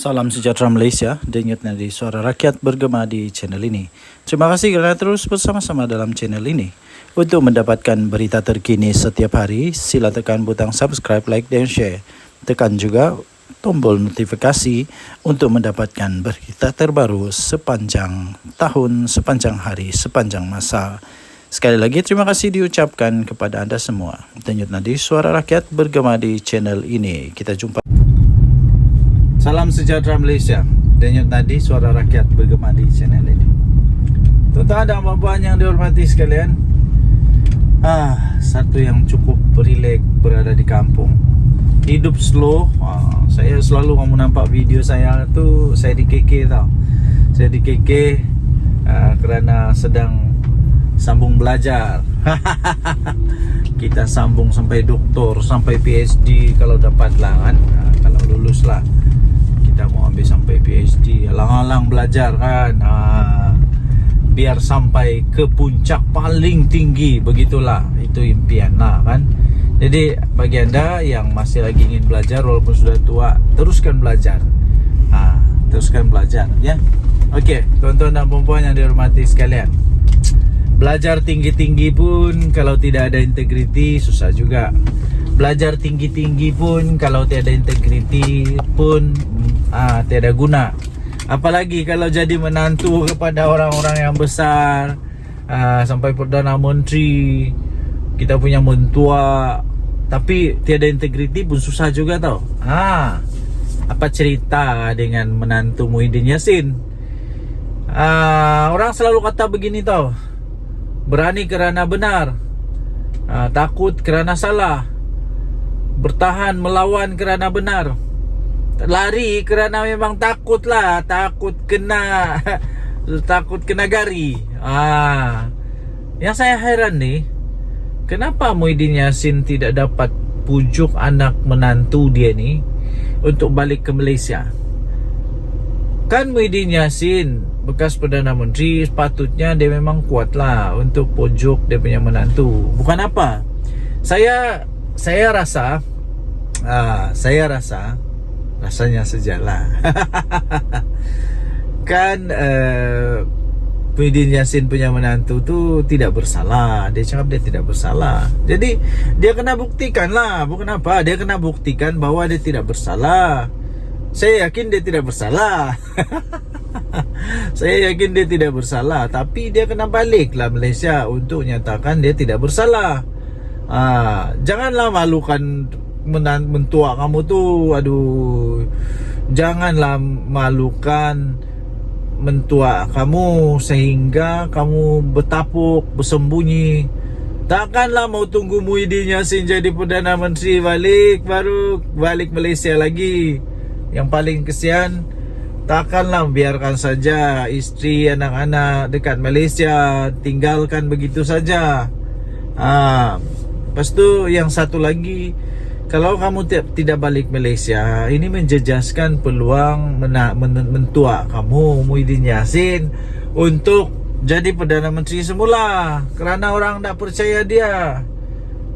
Salam sejahtera Malaysia, denyut nadi suara rakyat bergema di channel ini. Terima kasih kerana terus bersama-sama dalam channel ini. Untuk mendapatkan berita terkini setiap hari, sila tekan butang subscribe, like dan share. Tekan juga tombol notifikasi untuk mendapatkan berita terbaru sepanjang tahun, sepanjang hari, sepanjang masa. Sekali lagi terima kasih diucapkan kepada anda semua. Denyut nadi suara rakyat bergema di channel ini. Kita jumpa. Salam sejahtera Malaysia, denyut nadi suara rakyat bergema di channel ini. Tuan-tuan dan puan-puan yang dihormati sekalian, satu yang cukup rileks berada di kampung. Hidup slow. Saya selalu kamu nampak video saya tu, saya di KK tau. Saya di KK kerana sedang sambung belajar. Kita sambung sampai doktor, sampai PhD kalau dapat lah kan. Kalau lulus lah, kita mau ambil sampai PhD. Alang-alang belajar kan, biar sampai ke puncak paling tinggi. Begitulah, itu impian lah kan. Jadi bagi anda yang masih lagi ingin belajar walaupun sudah tua, teruskan belajar. Teruskan belajar ya. Okey, tuan-tuan dan puan-puan yang dihormati sekalian, belajar tinggi-tinggi pun kalau tidak ada integriti susah juga. Belajar tinggi-tinggi pun kalau tiada integriti pun tiada guna. Apalagi kalau jadi menantu kepada orang-orang yang besar, sampai Perdana Menteri, kita punya mentua, tapi tiada integriti pun susah juga tau. Apa cerita dengan menantu Muhyiddin Yassin? Orang selalu kata begini tau, berani kerana benar, takut kerana salah, bertahan melawan kerana benar, lari kerana memang takut lah, takut kena takut kena gari. Yang saya heran nih, kenapa Muhyiddin Yassin tidak dapat pujuk anak menantu dia ni untuk balik ke Malaysia? Kan Muhyiddin Yassin bekas Perdana Menteri, sepatutnya dia memang kuat lah untuk pujuk dia punya menantu. Bukan apa, saya rasa rasanya sejalan. Kan Muhyiddin Yassin punya menantu tu tidak bersalah. Dia cakap dia tidak bersalah. Jadi dia kena buktikan lah. Bukan apa, dia kena buktikan bahawa dia tidak bersalah. Saya yakin dia tidak bersalah. Saya yakin dia tidak bersalah. Tapi dia kena baliklah Malaysia untuk nyatakan dia tidak bersalah. Janganlah malukan mentua kamu tu. Janganlah malukan mentua kamu sehingga kamu bertapuk, bersembunyi. Takkanlah mau tunggu Muhyiddin Yassin jadi Perdana Menteri baru balik Malaysia lagi. Yang paling kesian, takkanlah biarkan saja isteri, anak-anak dekat Malaysia, tinggalkan begitu saja. Lepas tu yang satu lagi, kalau kamu tidak balik Malaysia, ini menjejaskan peluang mentua kamu Muhyiddin Yassin untuk jadi Perdana Menteri semula, kerana orang tak percaya dia.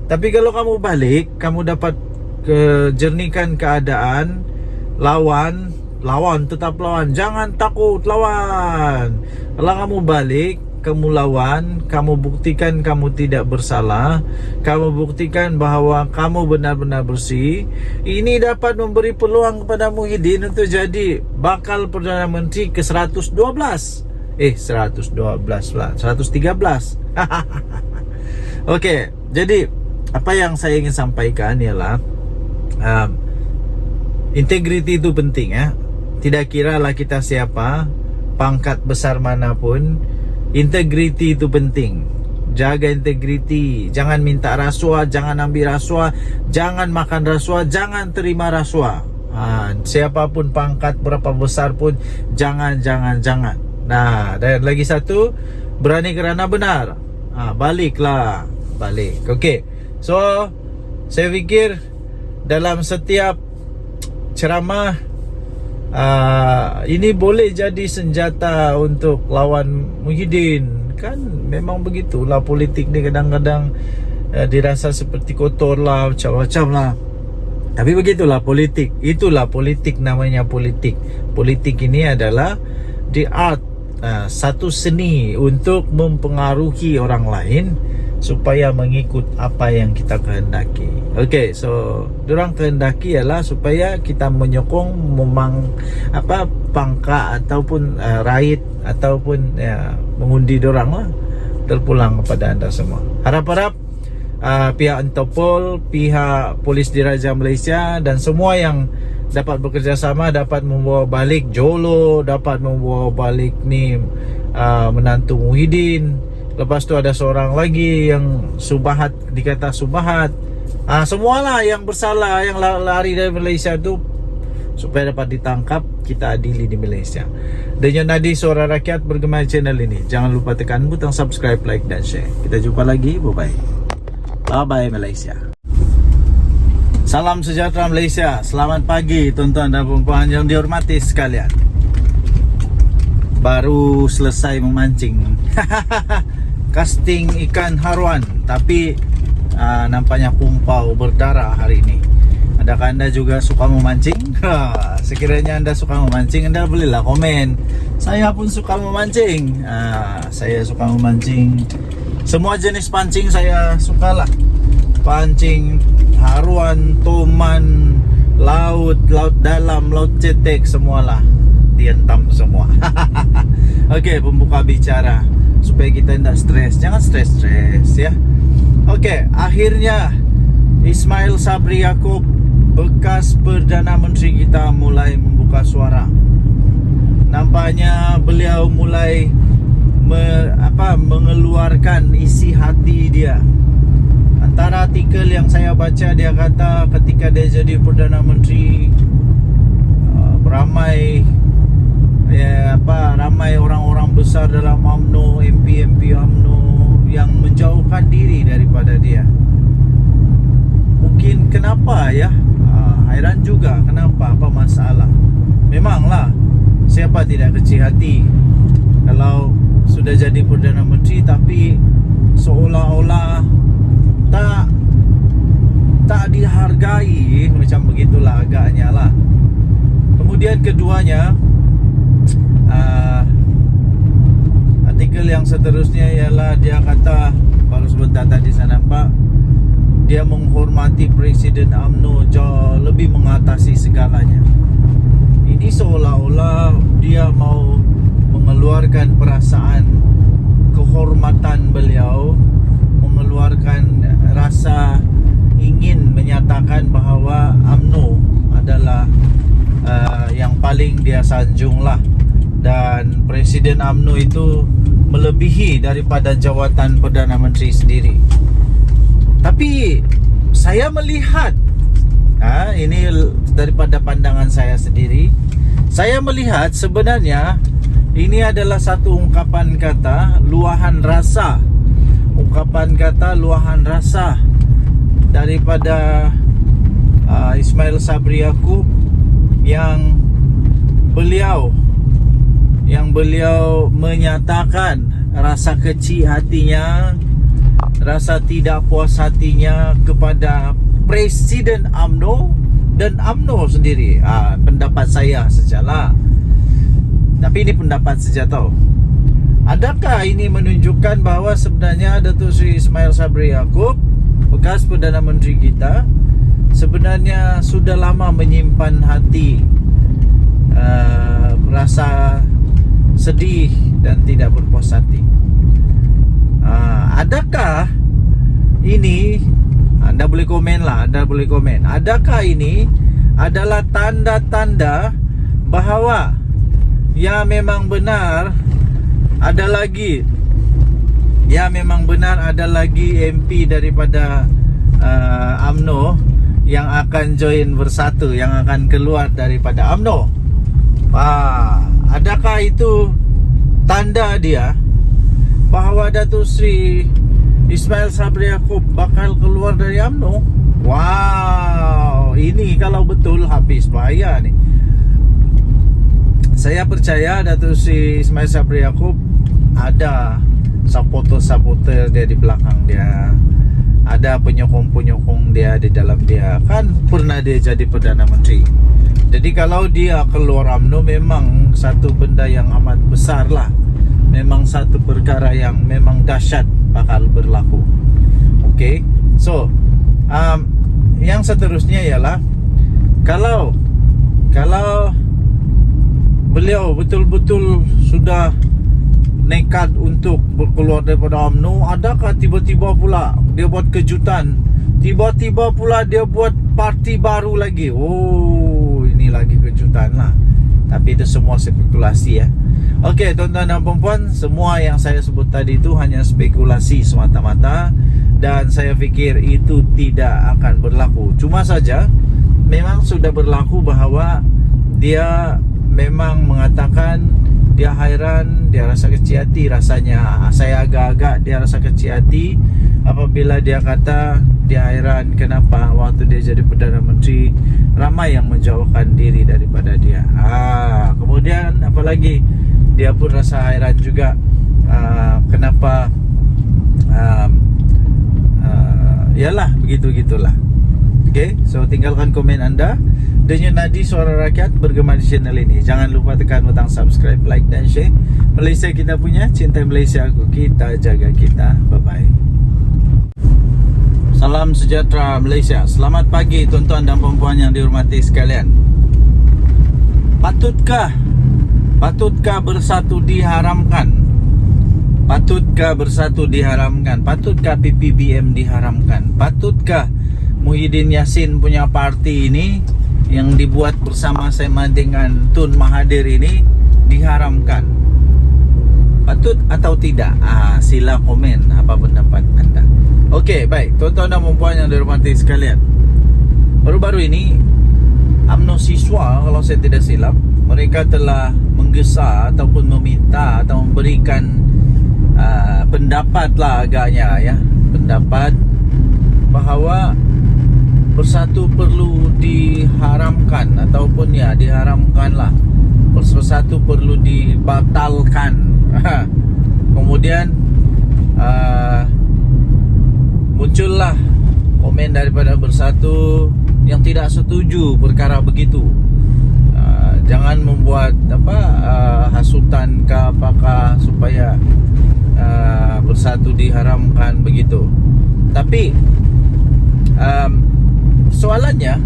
Tapi kalau kamu balik, kamu dapat kejernihkan keadaan. Lawan, tetap lawan. Jangan takut, lawan. Kalau kamu balik, kamu lawan, kamu buktikan kamu tidak bersalah, kamu buktikan bahawa kamu benar-benar bersih. Ini dapat memberi peluang kepada Muhyiddin untuk jadi bakal Perdana Menteri ke 112. 112 pula, 113. Okey, jadi apa yang saya ingin sampaikan ialah integriti itu penting ya. Tidak kiralah kita siapa, pangkat besar manapun, integriti itu penting. Jaga integriti, jangan minta rasuah, jangan ambil rasuah, jangan makan rasuah, jangan terima rasuah. Siapapun pangkat berapa besar pun jangan. Dan lagi satu, berani kerana benar. Balik. Okey. So saya fikir dalam setiap ceramah ini boleh jadi senjata untuk lawan Muhyiddin. Kan memang begitulah politik ni, kadang-kadang dirasa seperti kotor lah, macam-macam lah. Tapi begitulah politik. Itulah politik, namanya politik. Politik ini adalah the art, satu seni untuk mempengaruhi orang lain supaya mengikut apa yang kita kehendaki. Okay, so diorang kehendaki ialah supaya kita menyokong pangkat ataupun raid ataupun mengundi diorang lah. Terpulang kepada anda semua. Harap-harap pihak Interpol, pihak Polis Diraja Malaysia dan semua yang dapat bekerjasama dapat membawa balik Jolo, dapat membawa balik menantu Muhyiddin. Lepas tu ada seorang lagi yang Subahat, dikata Subahat. Semualah yang bersalah, yang lari dari Malaysia tu, supaya dapat ditangkap, kita adili di Malaysia. Dengan nadi Suara Rakyat bergema channel ini. Jangan lupa tekan butang subscribe, like dan share. Kita jumpa lagi. Bye-bye. Bye-bye Malaysia. Salam sejahtera Malaysia. Selamat pagi tuan-tuan dan puan-puan yang dihormati sekalian. Baru selesai memancing. Casting ikan haruan, tapi nampaknya pumpau berdarah hari ini. Adakah anda juga suka memancing? Sekiranya anda suka memancing, anda bolehlah komen. Saya pun suka memancing. Saya suka memancing. Semua jenis pancing saya sukalah. Pancing haruan, toman, laut dalam, laut cetek, semualah dihentam semua. Okey, pembuka bicara supaya kita tidak stres. Jangan stres ya. Okey, akhirnya Ismail Sabri Yaakob, bekas Perdana Menteri kita, mulai membuka suara. Nampaknya beliau mulai mengeluarkan isi hati dia. Antara artikel yang saya baca, dia kata ketika dia jadi Perdana Menteri, ramai orang-orang besar dalam UMNO, MP UMNO yang menjauhkan diri daripada dia. Mungkin kenapa ya? Hairan juga kenapa, apa masalah. Memanglah siapa tidak kecil hati kalau sudah jadi Perdana Menteri tapi seolah-olah tak dihargai, macam begitulah agaknya lah. Kemudian keduanya, artikel yang seterusnya ialah dia kata, baru sebentar tadi saya nampak, dia menghormati Presiden UMNO jauh lebih mengatasi segalanya. Ini seolah-olah dia mau mengeluarkan perasaan kehormatan beliau, mengeluarkan rasa ingin menyatakan bahawa UMNO adalah yang paling dia sanjung lah. Dan Presiden UMNO itu melebihi daripada jawatan Perdana Menteri sendiri. Tapi saya melihat, ini daripada pandangan saya sendiri, saya melihat sebenarnya ini adalah satu ungkapan kata luahan rasa. Ungkapan kata luahan rasa daripada Ismail Sabri Yaakob yang beliau menyatakan rasa kecil hatinya, rasa tidak puas hatinya kepada Presiden UMNO dan UMNO sendiri. Pendapat saya sajalah. Tapi ini pendapat saja tau. Adakah ini menunjukkan bahawa sebenarnya Datuk Seri Ismail Sabri Yaakob, bekas Perdana Menteri kita, sebenarnya sudah lama menyimpan hati rasa sedih dan tidak berpuas hati? Adakah ini, anda boleh komen lah, anda boleh komen, adakah ini adalah tanda-tanda bahawa ya memang benar ada lagi MP daripada UMNO yang akan join Bersatu, yang akan keluar daripada UMNO? Adakah itu tanda dia bahawa Datuk Seri Ismail Sabri Yaakob bakal keluar dari UMNO? Wow, ini kalau betul habis bahaya nih. Saya percaya Datuk Seri Ismail Sabri Yaakob ada supporter-supporter dia di belakang dia, ada penyokong-penyokong dia di dalam dia. Kan pernah dia jadi Perdana Menteri. Jadi kalau dia keluar UMNO memang satu benda yang amat besar lah. Memang satu perkara yang memang dahsyat bakal berlaku. Okay. So yang seterusnya ialah Kalau beliau betul-betul sudah nekat untuk berkeluar daripada UMNO, adakah tiba-tiba pula dia buat kejutan, tiba-tiba pula dia buat parti baru lagi? Oh, ini lagi kejutan lah. Tapi itu semua spekulasi ya. Okey, tuan-tuan dan puan-puan, semua yang saya sebut tadi itu hanya spekulasi semata-mata, dan saya fikir itu tidak akan berlaku. Cuma saja memang sudah berlaku bahawa dia memang mengatakan dia hairan, dia rasa kecil hati rasanya. Saya agak-agak dia rasa kecil hati apabila dia kata dia hairan kenapa waktu dia jadi Perdana Menteri ramai yang menjauhkan diri daripada dia. Kemudian apalagi dia pun rasa hairan juga kenapa yalah begitu-gitulah. Okay, so tinggalkan komen anda. Denyut nadi suara rakyat bergema di channel ini. Jangan lupa tekan butang subscribe, like dan share. Malaysia kita punya, cinta Malaysia aku, kita jaga kita. Bye-bye. Salam sejahtera Malaysia. Selamat pagi tuan-tuan dan puan-puan yang dihormati sekalian. Patutkah bersatu diharamkan? Patutkah bersatu diharamkan? Patutkah PPBM diharamkan? Patutkah Muhyiddin Yassin punya parti ini yang dibuat bersama-sama dengan Tun Mahathir ini diharamkan? Patut atau tidak? Sila komen apa pendapat anda. Okey, baik tuan-tuan dan puan-puan yang dihormati sekalian. Baru-baru ini UMNO siswa, kalau saya tidak silap, mereka telah menggesa ataupun meminta atau memberikan pendapat lah agaknya ya, pendapat bahawa bersatu perlu diharamkan ataupun ya diharamkanlah, bersatu perlu dibatalkan. Kemudian muncullah komen daripada bersatu yang tidak setuju perkara begitu. Jangan membuat hasutan ke apakah supaya bersatu diharamkan begitu. Tapi soalannya,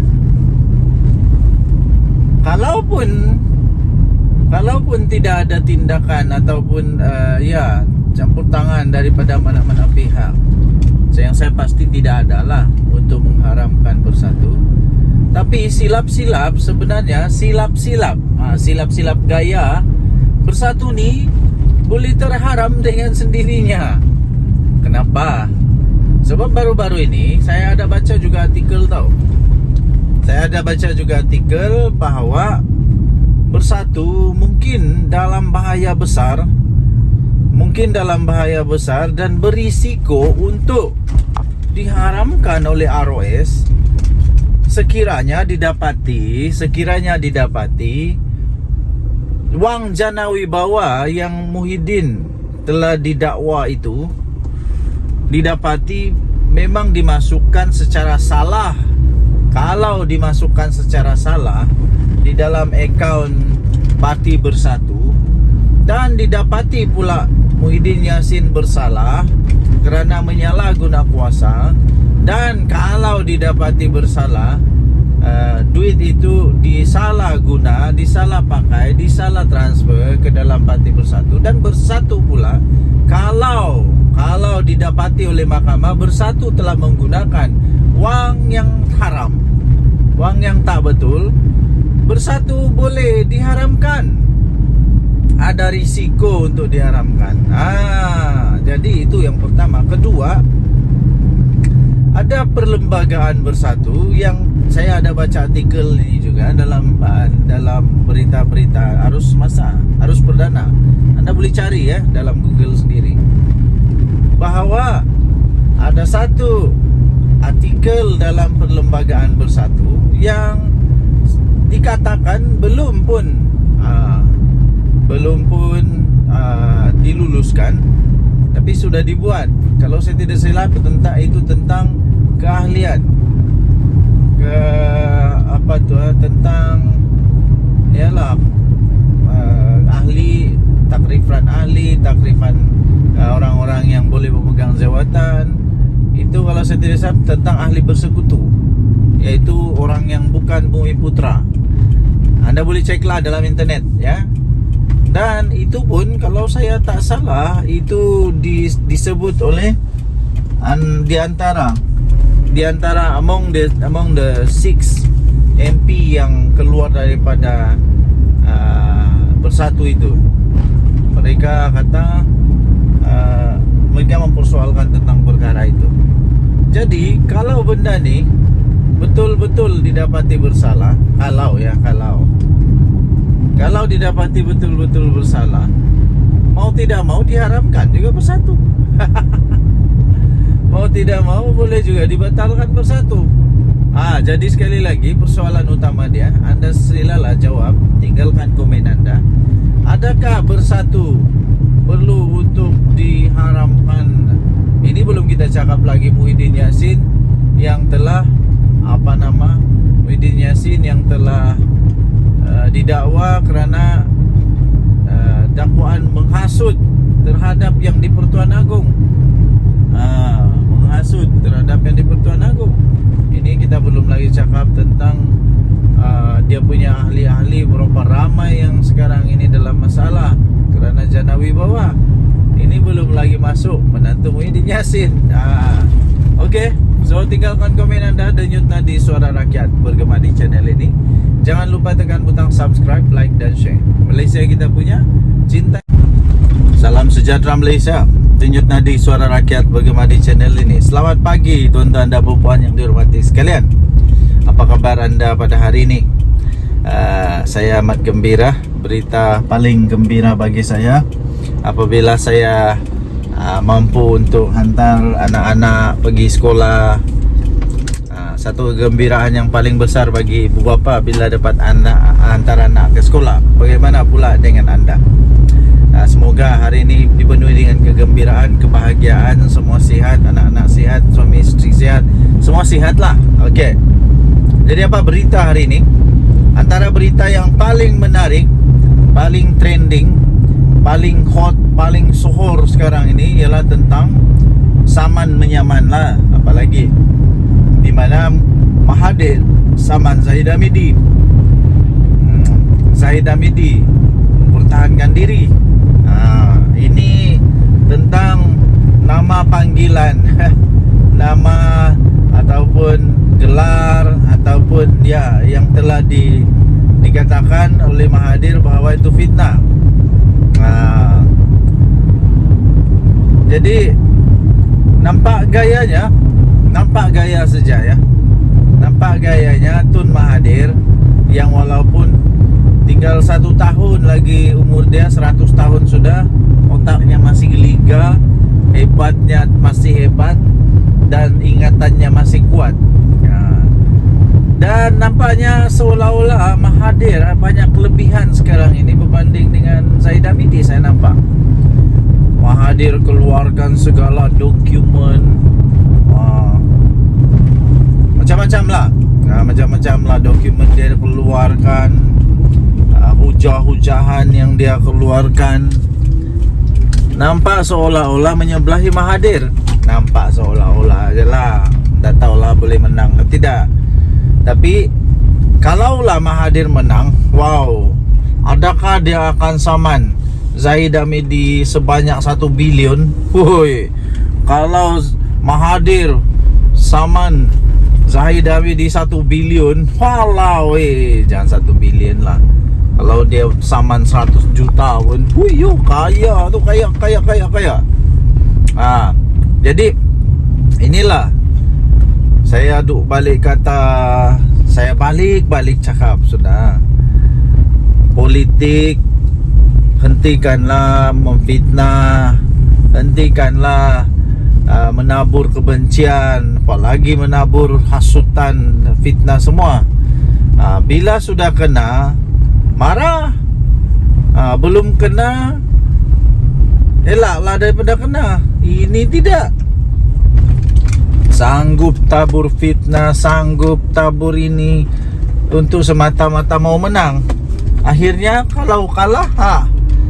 kalaupun tidak ada tindakan ataupun campur tangan daripada mana-mana pihak, yang saya pasti tidak adalah untuk mengharamkan bersatu. Tapi silap-silap sebenarnya, silap-silap gaya bersatu ni boleh terharam dengan sendirinya. Kenapa? Sebab baru-baru ini saya ada baca juga artikel tau. Saya ada baca juga artikel bahawa bersatu mungkin dalam bahaya besar, dan berisiko untuk diharamkan oleh ROS sekiranya didapati wang jana wibawa yang Muhyiddin telah didakwa itu didapati memang dimasukkan secara salah. Kalau dimasukkan secara salah di dalam akaun Parti Bersatu dan didapati pula Muhyiddin Yassin bersalah kerana menyalahguna kuasa, dan kalau didapati bersalah duit itu disalah pakai, disalah transfer ke dalam Parti Bersatu, dan Bersatu pula kalau didapati oleh mahkamah Bersatu telah menggunakan wang yang haram, wang yang tak betul, Bersatu boleh diharamkan. Ada risiko untuk diharamkan. Jadi itu yang pertama. Kedua, ada perlembagaan Bersatu yang saya ada baca artikel ini juga dalam berita-berita arus perdana. Anda boleh cari ya dalam Google sendiri, bahawa ada satu artikel dalam perlembagaan Bersatu yang dikatakan belum pun diluluskan, tapi sudah dibuat. Kalau saya tidak silap tentang keahlian, tentang ialah takrifan orang-orang yang boleh memegang jawatan. Itu kalau saya tidak salah tentang ahli bersekutu, yaitu orang yang bukan Bumi Putra. Anda boleh ceklah dalam internet ya. Dan itu pun kalau saya tak salah itu disebut oleh di antara among the 6 MP yang keluar daripada Bersatu itu. Mereka kata mereka mempersoalkan tentang perkara itu. Jadi kalau benda ni betul-betul didapati bersalah, kalau didapati betul-betul bersalah, mau tidak mau diharamkan juga Bersatu. Mau tidak mau boleh juga dibatalkan Bersatu. Jadi sekali lagi persoalan utama dia, Anda silalah jawab, tinggalkan komen Anda. Adakah Bersatu perlu untuk diharamkan? Ini belum kita cakap lagi Muhyiddin Yassin yang telah didakwa kerana dakwaan menghasut terhadap yang di Pertuan Agong. Menghasut terhadap yang di Pertuan Agong. Ini kita belum lagi cakap tentang dia punya ahli-ahli, berapa ramai yang sekarang ini dalam masalah kerana jana wibawa. Ini belum lagi masuk menantu Muhyiddin Yassin. Okey, so tinggalkan komen anda, denyut nadi Suara Rakyat bergema di channel ini. Jangan lupa tekan butang subscribe, like dan share. Malaysia kita punya, cinta. Salam sejahtera Malaysia. Denyut nadi Suara Rakyat bergema di channel ini. Selamat pagi tuan-tuan dan puan yang dihormati sekalian. Apa kabar anda pada hari ini? Saya amat gembira. Berita paling gembira bagi saya apabila saya mampu untuk hantar anak-anak pergi sekolah. Satu kegembiraan yang paling besar bagi ibu bapa bila dapat hantar anak ke sekolah. Bagaimana pula dengan anda? Semoga hari ini dipenuhi dengan kegembiraan, kebahagiaan, semua sihat, anak-anak sihat, suami isteri sihat, semua sihatlah. Okey. Jadi apa berita hari ini? Antara berita yang paling menarik, paling trending, paling hot, paling sohor sekarang ini ialah tentang saman menyaman lah. Apalagi di mana Mahathir saman Zahid Hamidi. Zahid Hamidi mempertahankan diri. Ini tentang nama panggilan nama ataupun gelar ataupun yang telah dikatakan oleh Mahathir bahawa itu fitnah. Jadi nampak gaya saja ya. Nampak gayanya Tun Mahathir yang walaupun tinggal 1 tahun lagi umur dia, 100 tahun sudah, otaknya masih geliga, hebatnya masih hebat, dan ingatannya masih kuat. Dan nampaknya seolah-olah Mahathir banyak kelebihan sekarang ini berbanding dengan Zahid Hamidi. Saya nampak Mahathir keluarkan segala dokumen, macam-macam lah dokumen dia keluarkan, hujah-hujahan yang dia keluarkan. Nampak seolah-olah menyebelahi Mahathir. Nampak seolah-olah je lah. Tak tahulah boleh menang atau tidak. Tapi kalaulah Mahathir menang, wow, adakah dia akan saman Zahid Hamidi sebanyak 1 bilion? Kalau Mahathir saman Zahid Hamidi 1 bilion, walau jangan 1 bilion lah. Kalau dia saman 100 juta pun, kaya tu, kaya. Jadi inilah saya duk balik kata, saya balik cakap sudah. Politik, hentikanlah memfitnah, hentikanlah menabur kebencian, apalagi menabur hasutan, fitnah semua. Bila sudah kena, marah. Belum kena, elaklah daripada kena. Ini tidak. sanggup tabur fitnah, sanggup tabur ini untuk semata-mata mau menang. Akhirnya kalau kalah,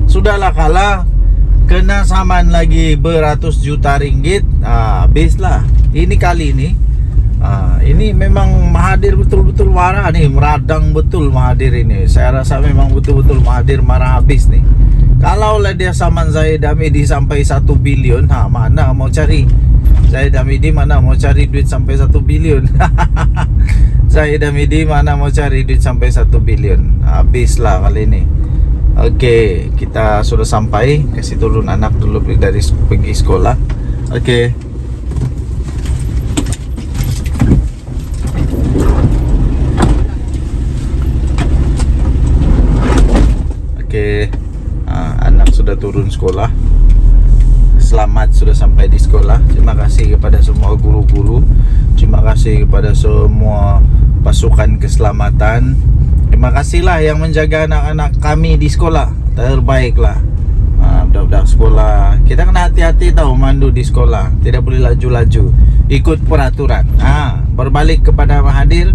sudahlah kalah, kena saman lagi beratus juta ringgit, habislah. Ini kali ini, ini memang Mahathir betul-betul marah nih, meradang betul Mahathir ini. Saya rasa memang betul-betul Mahathir marah habis nih. Kalau lah dia saman Zahid Hamidi sampai 1 bilion, mana mau cari Zahid Hamidi, mana mau cari duit sampai 1 bilion. Zahid Hamidi mana mau cari duit sampai 1 bilion. Habislah kali ini. Oke, kita sudah sampai. Kasih turun anak dulu dari pergi sekolah. Oke. Oke. Anak sudah turun sekolah. Selamat sudah sampai di sekolah. Terima kasih kepada semua guru-guru. Terima kasih kepada semua pasukan keselamatan. Terima kasihlah yang menjaga anak-anak kami di sekolah. Terbaiklah. Budak-budak sekolah, kita kena hati-hati tahu mandu di sekolah. Tidak boleh laju-laju, ikut peraturan. Berbalik kepada Mahathir.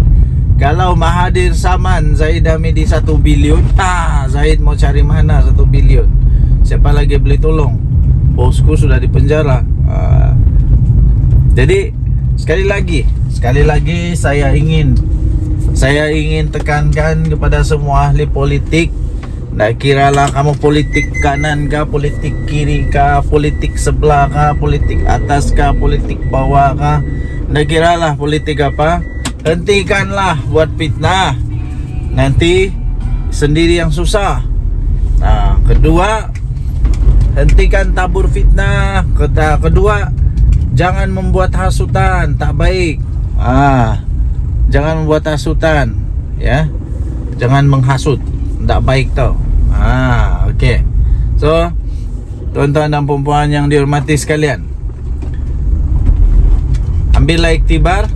Kalau Mahathir saman Zahid Hamidi 1 bilion, Zahid mau cari mana 1 bilion? Siapa lagi boleh tolong? Bosku sudah dipenjara. Jadi sekali lagi saya ingin tekankan kepada semua ahli politik. Tak kiralah kamu politik kanan kah, politik kiri kah, politik sebelah kah, politik atas kah, politik bawah kah, tak kiralah politik apa. Hentikanlah buat fitnah, nanti sendiri yang susah. Kedua, hentikan tabur fitnah. Kedua, jangan membuat hasutan, tak baik. Jangan membuat hasutan, ya. Jangan menghasut, tak baik tau. Okey. So, tuan-tuan dan puan-puan yang dihormati sekalian, ambillah iktibar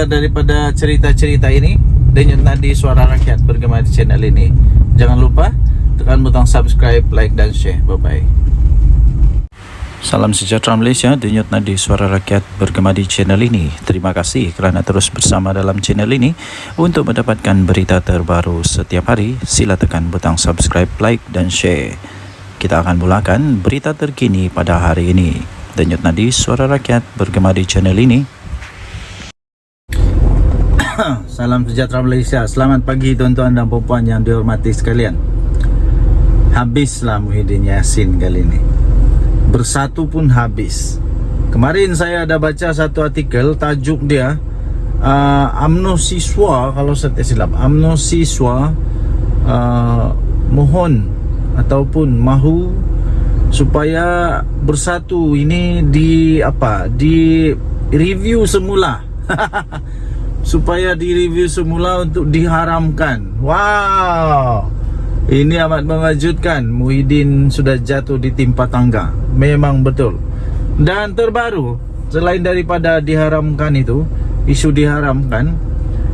daripada cerita-cerita ini. Denyut nadi suara rakyat bergema di channel ini. Jangan lupa tekan butang subscribe, like dan share. Bye-bye. Salam sejahtera Malaysia, denyut nadi suara rakyat bergema di channel ini. Terima kasih kerana terus bersama dalam channel ini. Untuk mendapatkan berita terbaru setiap hari, sila tekan butang subscribe, like dan share. Kita akan mulakan berita terkini pada hari ini. Denyut nadi suara rakyat bergema di channel ini. Salam sejahtera Malaysia. Selamat pagi tuan-tuan dan puan-puan yang dihormati sekalian. Habislah Muhyiddin Yassin kali ini. Bersatu pun habis. Kemarin saya ada baca satu artikel, tajuk dia UMNO siswa, kalau saya tak silap, UMNO siswa mohon ataupun mahu supaya bersatu. Ini di review semula. Supaya direview semula untuk diharamkan. Wow, ini amat mengejutkan. Muhyiddin sudah jatuh di timpa tangga. Memang betul. Dan terbaru, selain daripada diharamkan itu, isu diharamkan,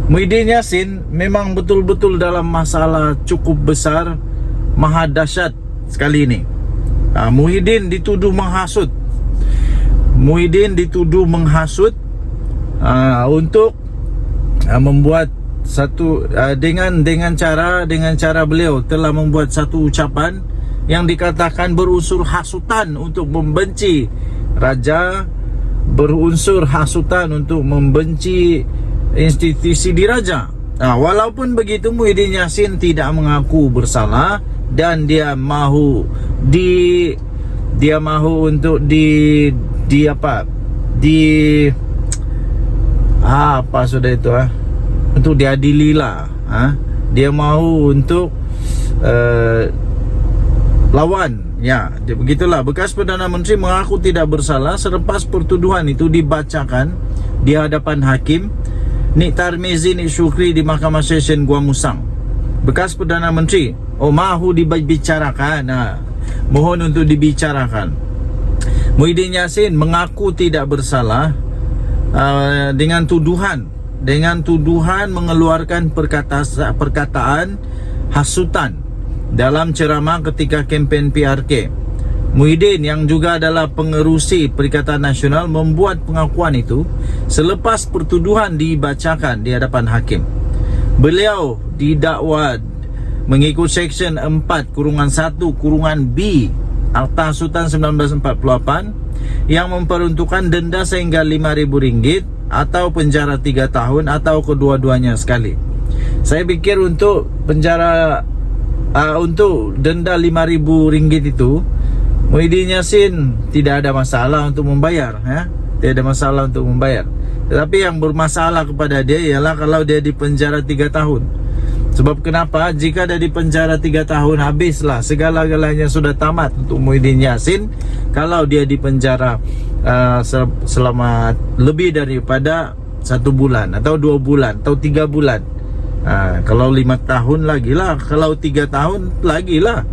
Muhyiddin Yassin memang betul-betul dalam masalah cukup besar, maha dahsyat sekali ini. Muhyiddin dituduh menghasut. Untuk membuat satu dengan cara beliau telah membuat satu ucapan yang dikatakan berunsur hasutan untuk membenci raja, berunsur hasutan untuk membenci institusi diraja. Walaupun begitu, Muhyiddin Yassin tidak mengaku bersalah dan dia mahu untuk untuk diadili lah. Dia mahu untuk lawan. Ya, begitulah. Bekas Perdana Menteri mengaku tidak bersalah selepas pertuduhan itu dibacakan di hadapan hakim Nik Tarmizi Nik Shukri di Mahkamah Session Gua Musang. Bekas Perdana Menteri mahu dibicarakan. Mohon untuk dibicarakan. Muhyiddin Yassin mengaku tidak bersalah dengan tuduhan mengeluarkan perkataan hasutan dalam ceramah ketika kempen PRK. Muhyiddin yang juga adalah pengerusi Perikatan Nasional membuat pengakuan itu selepas pertuduhan dibacakan di hadapan hakim. Beliau didakwa mengikut Seksyen 4-1-B Akta Sultan 1948 yang memperuntukkan denda sehingga RM5.000 atau penjara 3 tahun atau kedua-duanya sekali. Saya pikir untuk penjara untuk denda RM5.000 itu, Muhyiddin Yassin tidak ada masalah untuk membayar, tidak ada masalah untuk membayar. Tetapi yang bermasalah kepada dia ialah kalau dia dipenjara 3 tahun. Sebab kenapa? Jika dia dipenjara 3 tahun, habislah segala-galanya, sudah tamat untuk Muhyiddin Yassin. Kalau dia dipenjara selama lebih daripada 1 bulan atau 2 bulan atau 3 bulan. Kalau 5 tahun lagi lah, kalau 3 tahun lagi lah.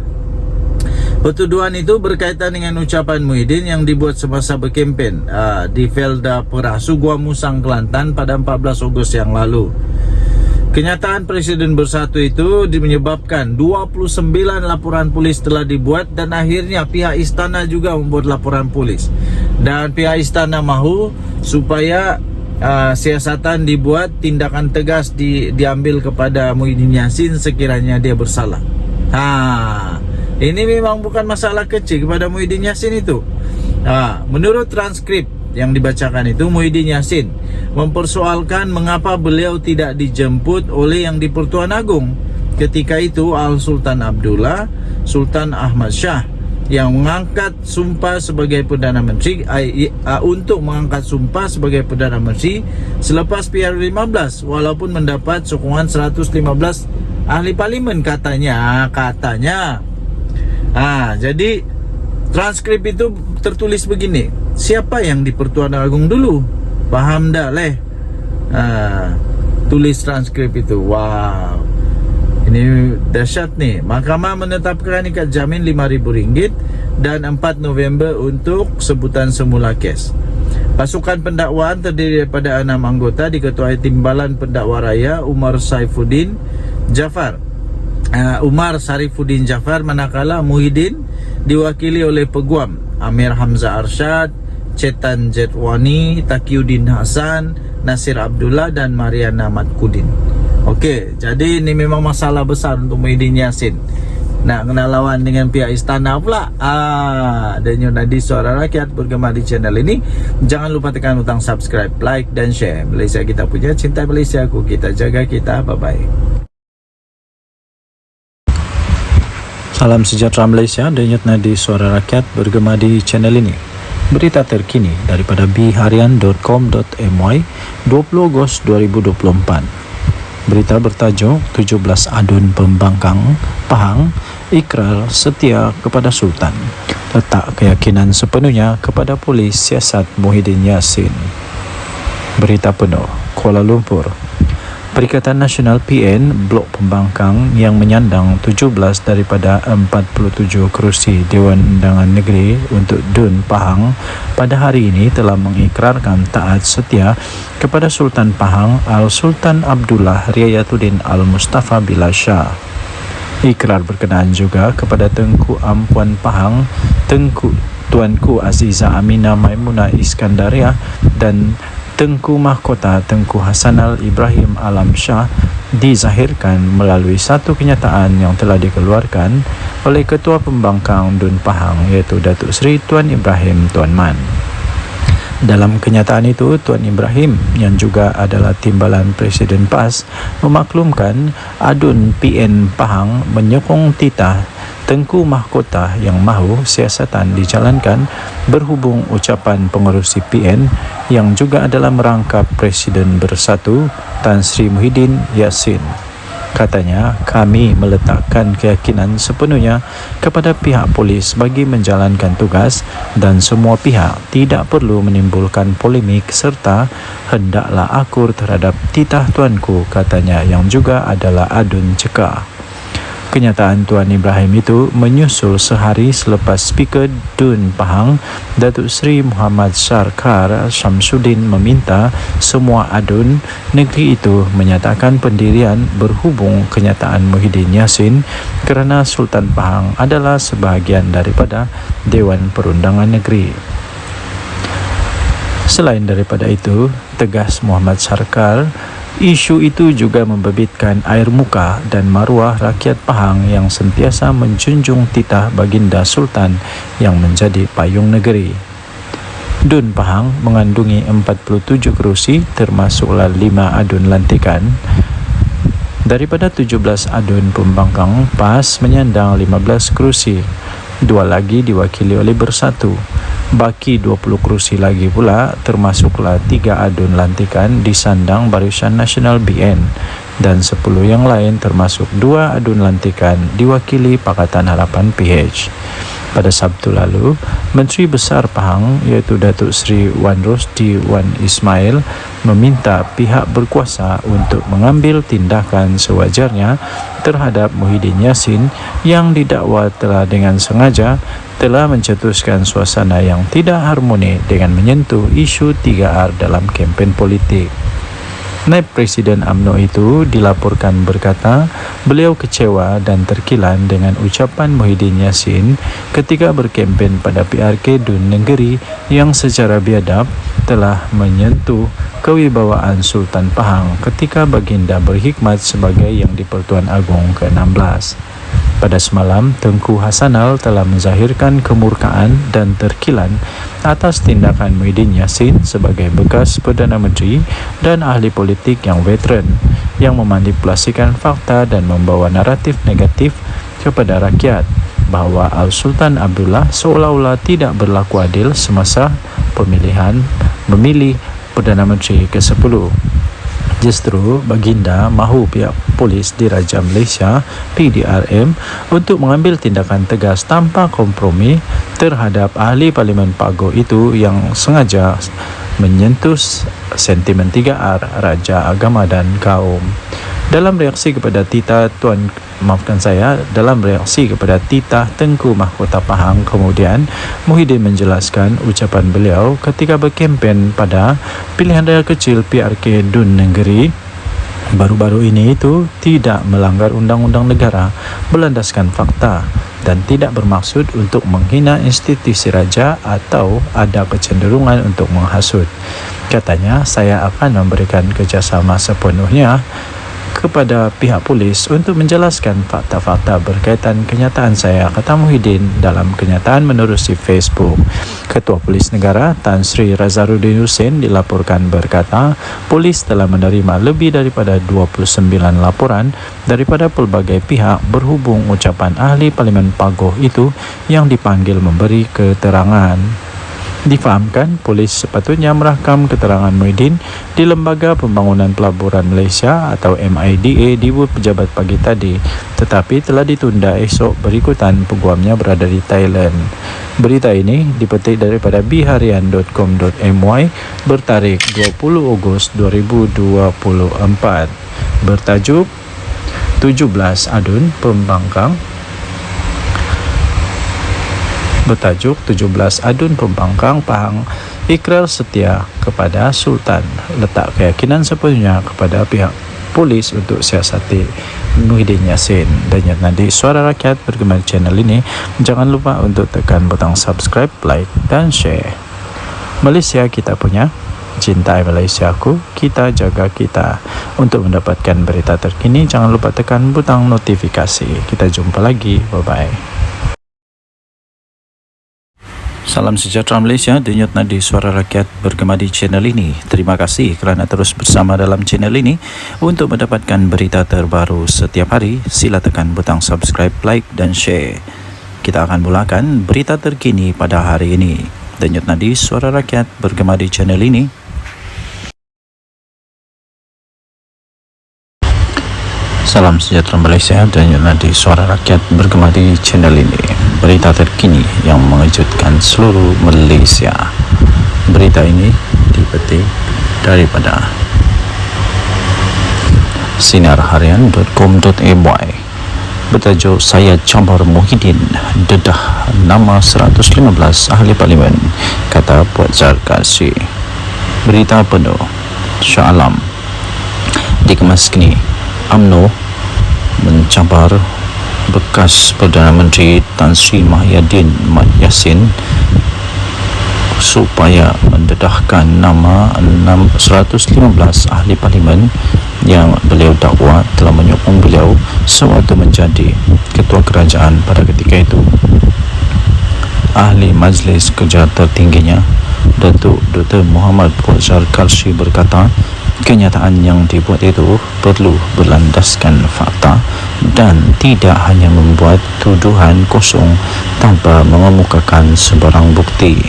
Pertuduhan itu berkaitan dengan ucapan Muhyiddin yang dibuat semasa berkempen di Felda Perasu, Gua Musang, Kelantan pada 14 Ogos yang lalu. Kenyataan Presiden Bersatu itu menyebabkan 29 laporan polis telah dibuat dan akhirnya pihak istana juga membuat laporan polis. Dan pihak istana mahu supaya siasatan dibuat, tindakan tegas diambil kepada Muhyiddin Yassin sekiranya dia bersalah. Ini memang bukan masalah kecil kepada Muhyiddin Yassin itu. Menurut transkrip yang dibacakan itu, Muhyiddin Yassin mempersoalkan mengapa beliau tidak dijemput oleh yang di-Pertuan Agong. Ketika itu Al-Sultan Abdullah, Sultan Ahmad Shah yang mengangkat sumpah sebagai Perdana Menteri untuk mengangkat sumpah sebagai Perdana Menteri selepas PR15 walaupun mendapat sokongan 115 ahli parlimen katanya. Jadi transkrip itu tertulis begini. Siapa yang di Pertuan Agong dulu? Paham dah leh? Tulis transkrip itu. Wow, ini dahsyat nih. Mahkamah menetapkan ikat jamin RM5.000 dan 4 November untuk sebutan semula kes. Pasukan pendakwaan terdiri daripada 6 anggota diketuai Timbalan Pendakwa Raya Umar Sarifuddin Jafar, manakala Muhyiddin diwakili oleh Peguam Amir Hamzah Arsyad, Chetan Jetwani, Taqiyuddin Hasan, Nasir Abdullah dan Mariana Matkudin. Okey, jadi ini memang masalah besar untuk Muhyiddin Yassin. Nak kena lawan dengan pihak istana pula. Dan Yunadi Suara Rakyat bergema di channel ini. Jangan lupa tekan butang subscribe, like dan share. Malaysia kita punya, cinta Malaysia aku, kita jaga kita. Bye-bye. Salam sejahtera Malaysia, denyut nadi Suara Rakyat bergema di channel ini. Berita terkini daripada bharian.com.my 20 Ogos 2024. Berita bertajuk 17 adun pembangkang Pahang ikrar setia kepada Sultan, letak keyakinan sepenuhnya kepada polis siasat Muhyiddin Yassin. Berita penuh. Kuala Lumpur. Perikatan Nasional PN Blok Pembangkang yang menyandang 17 daripada 47 kerusi Dewan Undangan Negeri untuk DUN Pahang pada hari ini telah mengikrarkan taat setia kepada Sultan Pahang Al-Sultan Abdullah Riayatuddin Al-Mustafa Billah Shah. Ikrar berkenaan juga kepada Tengku Ampuan Pahang, Tuanku Aziza Aminah Maimunah Iskandariah dan Tengku Mahkota Tengku Hasanal Ibrahim Alam Shah dizahirkan melalui satu kenyataan yang telah dikeluarkan oleh Ketua Pembangkang DUN Pahang iaitu Datuk Seri Tuan Ibrahim Tuan Man. Dalam kenyataan itu, Tuan Ibrahim yang juga adalah timbalan Presiden PAS memaklumkan adun PN Pahang menyokong titah Tengku Mahkota yang mahu siasatan dijalankan berhubung ucapan pengerusi PN yang juga adalah merangkap Presiden Bersatu Tan Sri Muhyiddin Yassin. Katanya, kami meletakkan keyakinan sepenuhnya kepada pihak polis bagi menjalankan tugas dan semua pihak tidak perlu menimbulkan polemik serta hendaklah akur terhadap titah tuanku, katanya yang juga adalah adun cekah. Kenyataan Tuan Ibrahim itu menyusul sehari selepas Speaker DUN Pahang, Datuk Seri Muhammad Sarkar Syamsuddin meminta semua adun negeri itu menyatakan pendirian berhubung kenyataan Muhyiddin Yassin kerana Sultan Pahang adalah sebahagian daripada Dewan Perundangan Negeri. Selain daripada itu, tegas Muhammad Sarkar, isu itu juga membabitkan air muka dan maruah rakyat Pahang yang sentiasa menjunjung titah baginda Sultan yang menjadi payung negeri. DUN Pahang mengandungi 47 kerusi termasuklah 5 adun lantikan. Daripada 17 adun pembangkang, PAS menyandang 15 kerusi. 2 lagi diwakili oleh Bersatu. Baki 20 kerusi lagi pula termasuklah 3 adun lantikan disandang Barisan Nasional BN dan 10 yang lain termasuk 2 adun lantikan diwakili Pakatan Harapan PH. Pada Sabtu lalu, Menteri Besar Pahang iaitu Datuk Seri Wan Rosdi Wan Ismail meminta pihak berkuasa untuk mengambil tindakan sewajarnya terhadap Muhyiddin Yassin yang didakwa telah dengan sengaja telah mencetuskan suasana yang tidak harmoni dengan menyentuh isu 3R dalam kempen politik. Naib Presiden UMNO itu dilaporkan berkata beliau kecewa dan terkilan dengan ucapan Muhyiddin Yassin ketika berkempen pada PRK DUN Negeri yang secara biadab telah menyentuh kewibawaan Sultan Pahang ketika baginda berkhidmat sebagai Yang di-Pertuan Agong ke-16. Pada semalam, Tengku Hasanal telah menzahirkan kemurkaan dan terkilan atas tindakan Muhyiddin Yassin sebagai bekas Perdana Menteri dan ahli politik yang veteran yang memanipulasikan fakta dan membawa naratif negatif kepada rakyat bahawa Al-Sultan Abdullah seolah-olah tidak berlaku adil semasa memilih Perdana Menteri ke-10. Justru baginda mahu pihak polis Diraja Malaysia PDRM untuk mengambil tindakan tegas tanpa kompromi terhadap ahli Parlimen Pagoh itu yang sengaja menyentuh sentimen 3R, Raja, Agama dan Kaum. Dalam reaksi kepada titah Tengku Mahkota Pahang, kemudian Muhyiddin menjelaskan ucapan beliau ketika berkempen pada pilihan raya kecil PRK DUN Negeri baru-baru ini itu tidak melanggar undang-undang negara, berlandaskan fakta dan tidak bermaksud untuk menghina institusi raja atau ada kecenderungan untuk menghasut. Katanya, saya akan memberikan kerjasama sepenuhnya kepada pihak polis untuk menjelaskan fakta-fakta berkaitan kenyataan saya, kata Muhyiddin dalam kenyataan menerusi Facebook. Ketua Polis Negara Tan Sri Razaruddin Hussein dilaporkan berkata, polis telah menerima lebih daripada 29 laporan daripada pelbagai pihak berhubung ucapan ahli Parlimen Pagoh itu yang dipanggil memberi keterangan. Difahamkan, polis sepatutnya merakam keterangan Muhyiddin di Lembaga Pembangunan Pelaburan Malaysia atau MIDA di pejabat pagi tadi, tetapi telah ditunda esok berikutan peguamnya berada di Thailand. Berita ini dipetik daripada biharian.com.my bertarikh 20 Ogos 2024 bertajuk 17 adun pembangkang Pahang ikrar setia kepada Sultan, letak keyakinan sepenuhnya kepada pihak polis untuk siasati Muhyiddin Yassin. Dan yang nanti Suara Rakyat bergema di channel ini, jangan lupa untuk tekan butang subscribe, like dan share. Malaysia kita punya, cintai Malaysiaku, kita jaga kita. Untuk mendapatkan berita terkini, jangan lupa tekan butang notifikasi. Kita jumpa lagi, bye bye. Salam sejahtera Malaysia, denyut nadi Suara Rakyat bergema di channel ini. Terima kasih kerana terus bersama dalam channel ini. Untuk mendapatkan berita terbaru setiap hari, sila tekan butang subscribe, like dan share. Kita akan mulakan berita terkini pada hari ini. Denyut nadi Suara Rakyat bergema di channel ini. Salam sejahtera Malaysia, denyut nadi Suara Rakyat bergema di channel ini. Berita terkini yang mengejutkan seluruh Malaysia. Berita ini dipetik daripada sinarharian.com.my bertajuk Saya Chambar Muhyiddin dedah nama 115 ahli parlimen, kata Puan Zarkasi. Berita penuh Shah Alam dikemas kini. UMNO mencabar bekas Perdana Menteri Tan Sri Muhyiddin Mat Yassin supaya mendedahkan nama 115 ahli parlimen yang beliau dakwa telah menyokong beliau sewaktu menjadi ketua kerajaan pada ketika itu. Ahli Majlis Kerja tertingginya, Datuk Dr. Muhammad Fauzal Karshi berkata, kenyataan yang dibuat itu perlu berlandaskan fakta dan tidak hanya membuat tuduhan kosong tanpa mengemukakan sebarang bukti.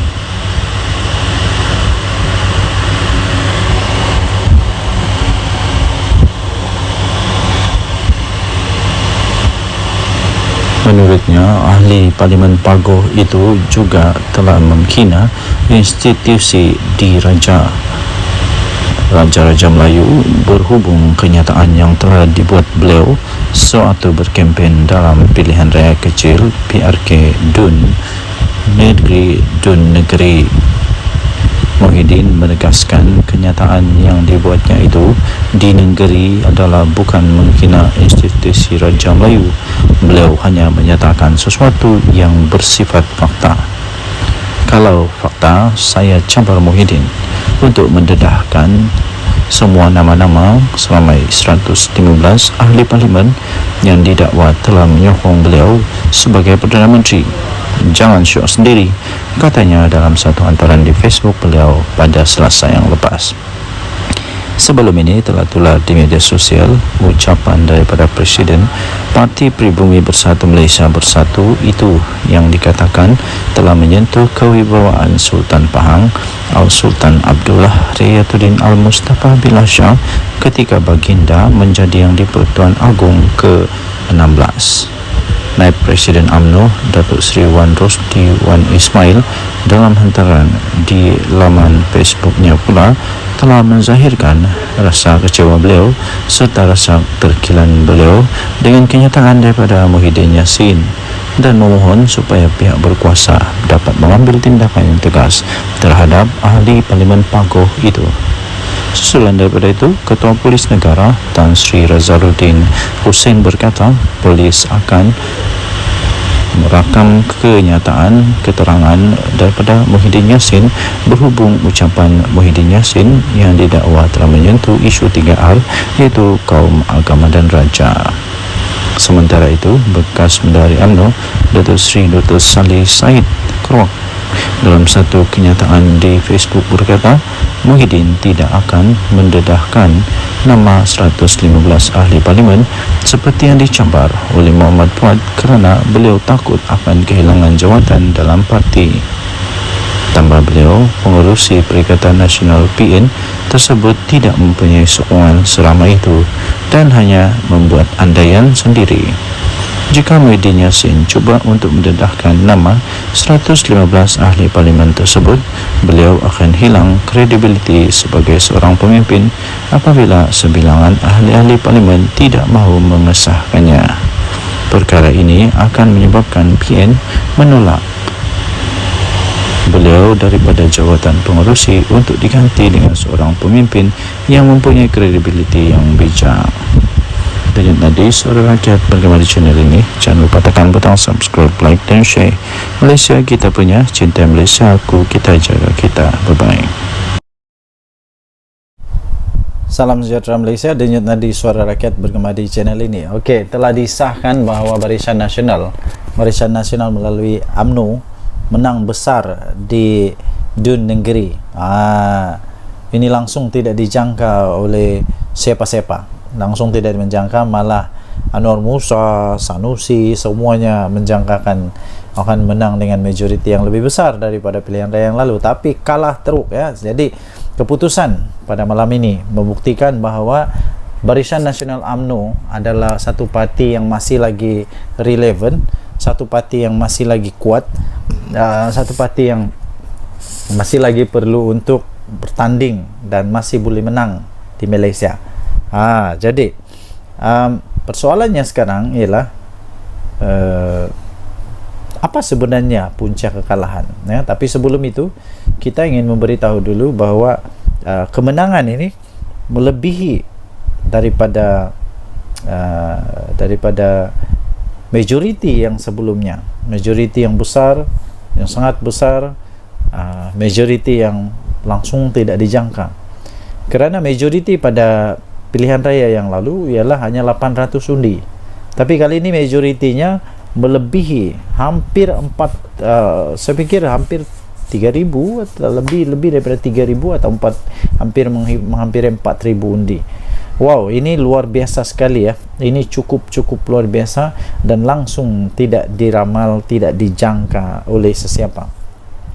Menurutnya, ahli Parlimen Pagoh itu juga telah menghina institusi diraja Raja-Raja Melayu berhubung kenyataan yang telah dibuat beliau sewaktu berkempen dalam pilihan raya kecil PRK Dun Negeri. Muhyiddin menegaskan kenyataan yang dibuatnya itu di negeri adalah bukan menghina institusi Raja Melayu. Beliau hanya menyatakan sesuatu yang bersifat fakta. Kalau fakta, saya campur Muhyiddin untuk mendedahkan semua nama-nama selama 115 ahli parlimen yang didakwa telah menyokong beliau sebagai Perdana Menteri. Jangan syok sendiri, katanya dalam satu hantaran di Facebook beliau pada Selasa yang lepas. Sebelum ini telah tular di media sosial ucapan daripada Presiden Parti Pribumi Bersatu Malaysia Bersatu itu yang dikatakan telah menyentuh kewibawaan Sultan Pahang Al-Sultan Abdullah Riyatuddin Al-Mustafa Billah Shah ketika baginda menjadi Yang di-Pertuan Agong ke-16. Naib Presiden UMNO Datuk Seri Wan Rosdi Wan Ismail dalam hantaran di laman Facebooknya pula telah menzahirkan rasa kecewa beliau serta rasa terkilan beliau dengan kenyataan daripada Muhyiddin Yassin dan memohon supaya pihak berkuasa dapat mengambil tindakan yang tegas terhadap ahli Parlimen Pagoh itu. Susulan daripada itu, Ketua Polis Negara Tan Sri Razaluddin Hussein berkata polis akan merakam kenyataan keterangan daripada Muhyiddin Yassin berhubung ucapan Muhyiddin Yassin yang didakwa telah menyentuh isu 3R iaitu kaum, agama dan raja. Sementara itu, bekas Menteri UMNO Datuk Seri Dr. Saleh Said Keruak dalam satu kenyataan di Facebook berkata Muhyiddin tidak akan mendedahkan nama 115 ahli parlimen seperti yang dicambar oleh Muhammad Fuad kerana beliau takut akan kehilangan jawatan dalam parti. Tambah beliau, pengerusi Perikatan Nasional PN tersebut tidak mempunyai sokongan seramai itu dan hanya membuat andaian sendiri. Jika Muhyiddin Yassin cuba untuk mendedahkan nama 115 ahli parlimen tersebut, beliau akan hilang kredibiliti sebagai seorang pemimpin apabila sebilangan ahli-ahli parlimen tidak mahu mengesahkannya. Perkara ini akan menyebabkan PN menolak beliau daripada jawatan pengerusi untuk diganti dengan seorang pemimpin yang mempunyai kredibiliti yang bijak. Dan tadi Suara Rakyat bergema di channel ini. Jangan lupa tekan butang subscribe, like dan share. Malaysia kita punya, cinta Malaysia aku, kita jaga kita. Bye-bye. Salam sejahtera Malaysia. Denyut nadi Suara Rakyat bergema di channel ini. Okey, telah disahkan bahawa Barisan Nasional melalui UMNO menang besar di Dun Negeri. Ini langsung tidak dijangka oleh siapa-siapa. Langsung tidak menjangka, malah Anwar Musa, Sanusi, semuanya menjangkakan akan menang dengan majoriti yang lebih besar daripada pilihan raya yang lalu, tapi kalah teruk ya. Jadi keputusan pada malam ini membuktikan bahawa Barisan Nasional UMNO adalah satu parti yang masih lagi relevan, satu parti yang masih lagi kuat, satu parti yang masih lagi perlu untuk bertanding dan masih boleh menang di Malaysia. Jadi persoalannya sekarang ialah apa sebenarnya punca kekalahan, ya. Tapi sebelum itu kita ingin memberitahu dulu bahwa kemenangan ini melebihi daripada majoriti yang sebelumnya, majoriti yang besar, yang sangat besar, majoriti yang langsung tidak dijangka. Kerana majoriti pada pilihan raya yang lalu ialah hanya 800 undi, tapi kali ini majoritinya melebihi hampir saya pikir hampir 3.000 atau lebih daripada 3.000 atau hampir 4.000 undi. Wow, ini luar biasa sekali ya. Ini cukup luar biasa dan langsung tidak diramal, tidak dijangka oleh sesiapa.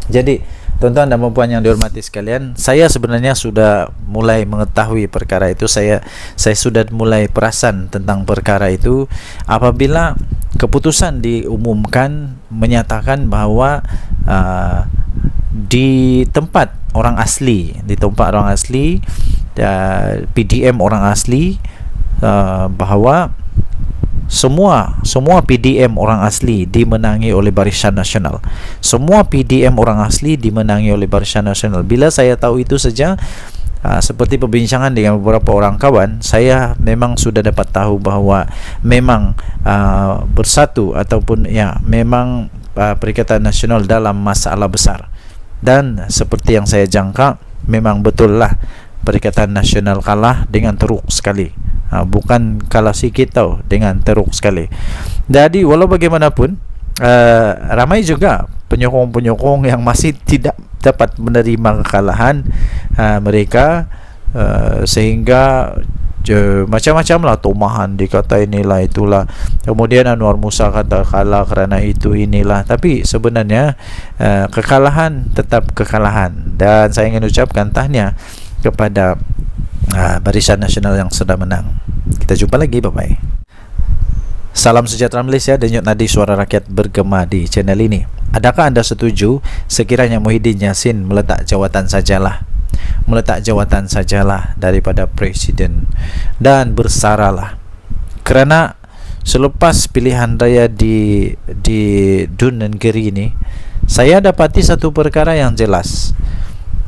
Jadi tuan-tuan dan puan yang dihormati sekalian, saya sebenarnya sudah mulai mengetahui perkara itu. Saya sudah mulai perasan tentang perkara itu apabila keputusan diumumkan menyatakan bahwa di tempat orang asli, PDM orang asli, bahwa semua PDM orang asli dimenangi oleh Barisan Nasional. Semua PDM orang asli dimenangi oleh Barisan Nasional. Bila saya tahu itu saja, seperti perbincangan dengan beberapa orang kawan, saya memang sudah dapat tahu bahwa memang bersatu ataupun memang Perikatan Nasional dalam masalah besar. Dan seperti yang saya jangka, memang betul lah Perikatan Nasional kalah dengan teruk sekali. Bukan kalah sikit tau, dengan teruk sekali. Jadi walau bagaimanapun, ramai juga penyokong-penyokong yang masih tidak dapat menerima kekalahan mereka, sehingga macam-macam lah tomahan, dikata inilah itulah, kemudian Anwar Musa kata kalah kerana itu inilah. Tapi sebenarnya kekalahan tetap kekalahan, dan saya ingin ucapkan tahniah kepada Barisan Nasional yang sudah menang. Kita jumpa lagi, bye bye. Salam sejahtera Malaysia, denyut nadi suara rakyat bergema di channel ini. Adakah anda setuju sekiranya Muhyiddin Yassin meletak jawatan sajalah daripada presiden dan bersaralah? Kerana selepas pilihan raya di Dun Negeri ini, saya dapati satu perkara yang jelas,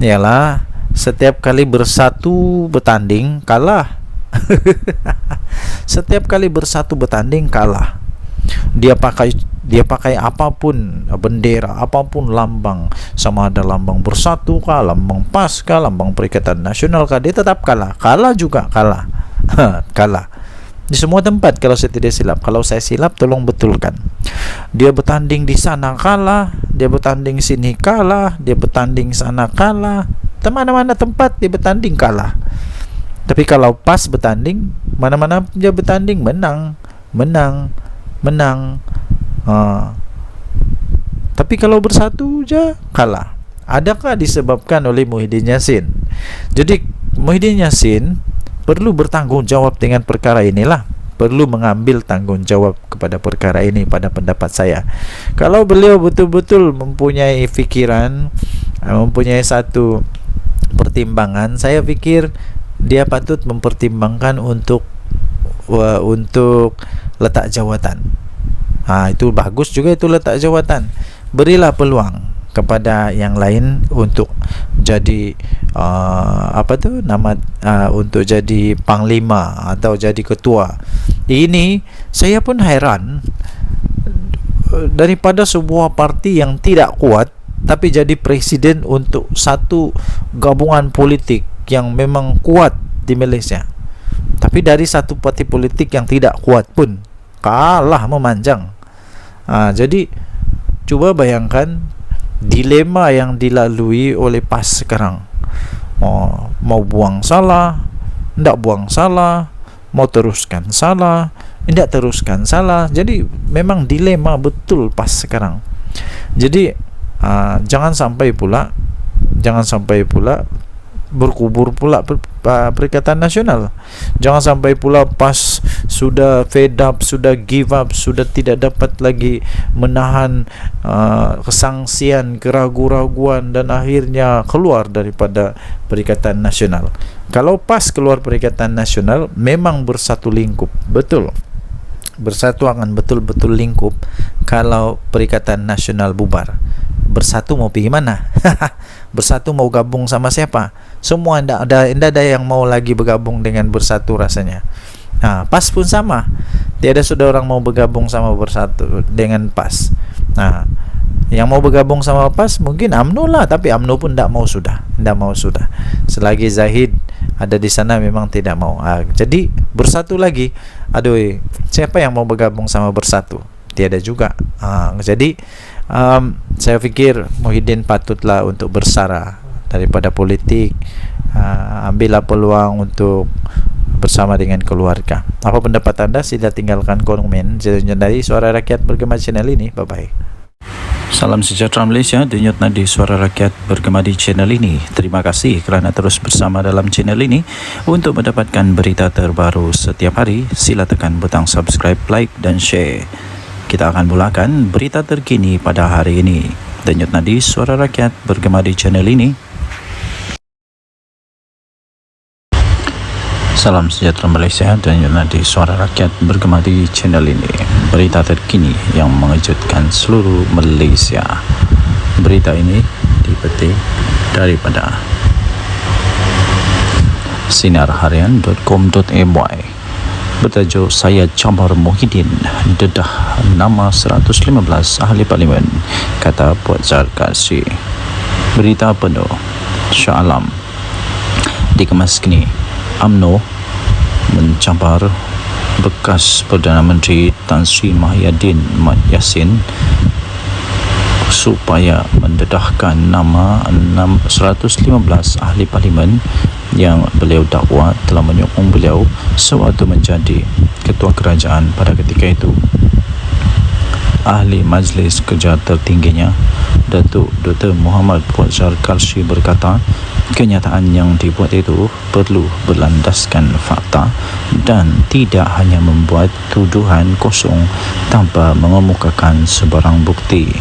ialah setiap kali bersatu bertanding kalah. Setiap kali bersatu bertanding kalah. Dia pakai apapun bendera, apapun lambang, sama ada lambang Bersatu kah, lambang PAS kah, lambang Perikatan Nasional kah, dia tetap kalah. Kalah juga kalah. Kalah di semua tempat kalau saya tidak silap. Kalau saya silap tolong betulkan. Dia bertanding di sana kalah, dia bertanding sini kalah, dia bertanding sana kalah, mana-mana tempat dia bertanding kalah. Tapi kalau PAS bertanding, mana-mana dia bertanding menang. Tapi kalau Bersatu je kalah. Adakah disebabkan oleh Muhyiddin Yassin? Jadi Muhyiddin Yassin perlu bertanggung jawab dengan perkara inilah, perlu mengambil tanggung jawab kepada perkara ini pada pendapat saya. Kalau beliau betul-betul mempunyai fikiran, mempunyai satu pertimbangan, saya fikir dia patut mempertimbangkan untuk letak jawatan. Itu bagus juga, itu letak jawatan. Berilah peluang kepada yang lain untuk jadi untuk jadi panglima atau jadi ketua. Ini saya pun heran, daripada sebuah parti yang tidak kuat tapi jadi presiden untuk satu gabungan politik yang memang kuat di Malaysia. Tapi dari satu parti politik yang tidak kuat pun kalah memanjang. Jadi cuba bayangkan dilema yang dilalui oleh PAS sekarang. Mau buang salah, tidak buang salah, mau teruskan salah, tidak teruskan salah. Jadi memang dilema betul PAS sekarang. Jadi jangan sampai pula berkubur pula Perikatan Nasional. Jangan sampai pula PAS sudah fed up, sudah give up, sudah tidak dapat lagi menahan kesangsian, keraguan-raguan, dan akhirnya keluar daripada Perikatan Nasional. Kalau PAS keluar Perikatan Nasional, memang bersatu lingkup, betul. Bersatu akan betul-betul lingkup kalau Perikatan Nasional bubar. Bersatu mau pergi mana? Bersatu mau gabung sama siapa? Semua tidak ada yang mau lagi bergabung dengan Bersatu rasanya. PAS pun sama. Tiada sudah orang mau bergabung sama Bersatu dengan PAS. Yang mau bergabung sama PAS mungkin UMNO lah, tapi UMNO pun tidak mau sudah. Selagi Zahid ada di sana memang tidak mau. Jadi Bersatu lagi. Siapa yang mau bergabung sama Bersatu? Tiada juga. Jadi saya fikir Muhyiddin patutlah untuk bersara daripada politik. Ambillah peluang untuk bersama dengan keluarga. Apa pendapat anda? Sila tinggalkan komen dari Suara Rakyat Bergema channel ini. Bye bye. Salam sejahtera Malaysia, denyut nadi Suara Rakyat bergema di channel ini. Terima kasih kerana terus bersama dalam channel ini. Untuk mendapatkan berita terbaru setiap hari, sila tekan butang subscribe, like dan share. Kita akan mulakan berita terkini pada hari ini. Denyut nadi Suara Rakyat bergema di channel ini. Salam sejahtera Malaysia, denyut nadi Suara Rakyat bergema di channel ini. Berita terkini yang mengejutkan seluruh Malaysia. Berita ini dipetik daripada sinarharian.com.my bertajuk Saya Cabar Muhyiddin dedah nama 115 ahli parlimen, kata Puan Zarkasi. Berita penuh Shah Alam dikemas kini. UMNO mencabar bekas Perdana Menteri Tan Sri Muhyiddin Mat Yassin supaya mendedahkan nama 115 ahli parlimen yang beliau dakwa telah menyokong beliau sewaktu menjadi ketua kerajaan pada ketika itu. Ahli Majlis Kerja tertingginya, Datuk Dr. Muhammad Puan Zarkasi berkata, kenyataan yang dibuat itu perlu berlandaskan fakta dan tidak hanya membuat tuduhan kosong tanpa mengemukakan sebarang bukti.